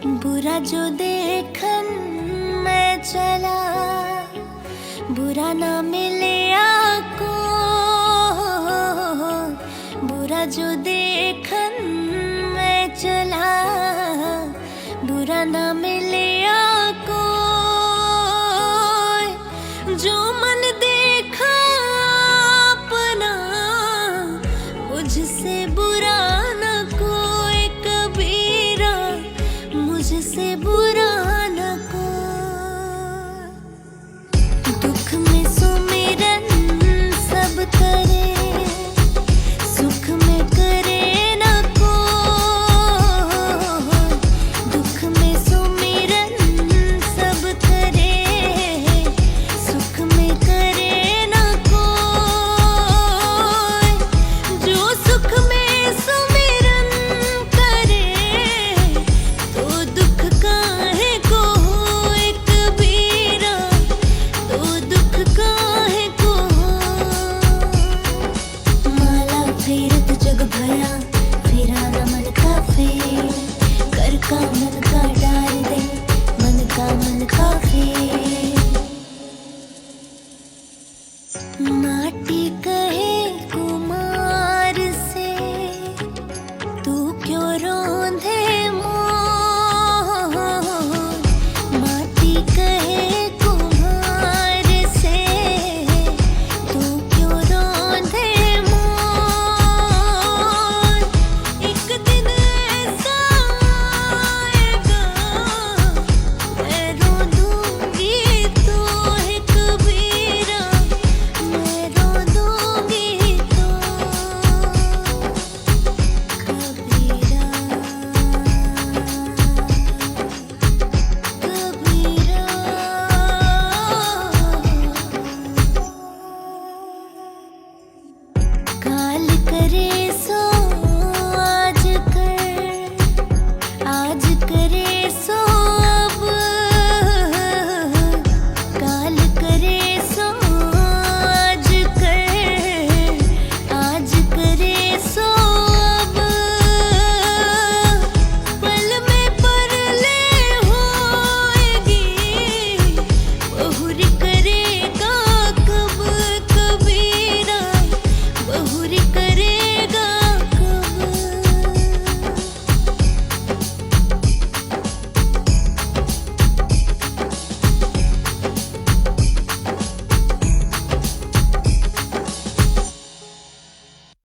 बुरा जो देखन मैं चला, बुरा ना मिले आको। बुरा जो देखन मैं चला, बुरा ना मिले आको। जो मन देखा अपना, मुझसे बुरा न कोई कबीरा, मुझसे बुरा न कोई। दुख में सुमिरन सब करे, सुख में करे न कोई। दुख में सुमिरन सब करे, सुख में करे न कोई। जो सुख में सुमिरन करे, तो दुख काहे को होए कबीरा, तो दुख काहे को। माला फेरत जग भरा, फेरा न मन का फेर, कर का मन का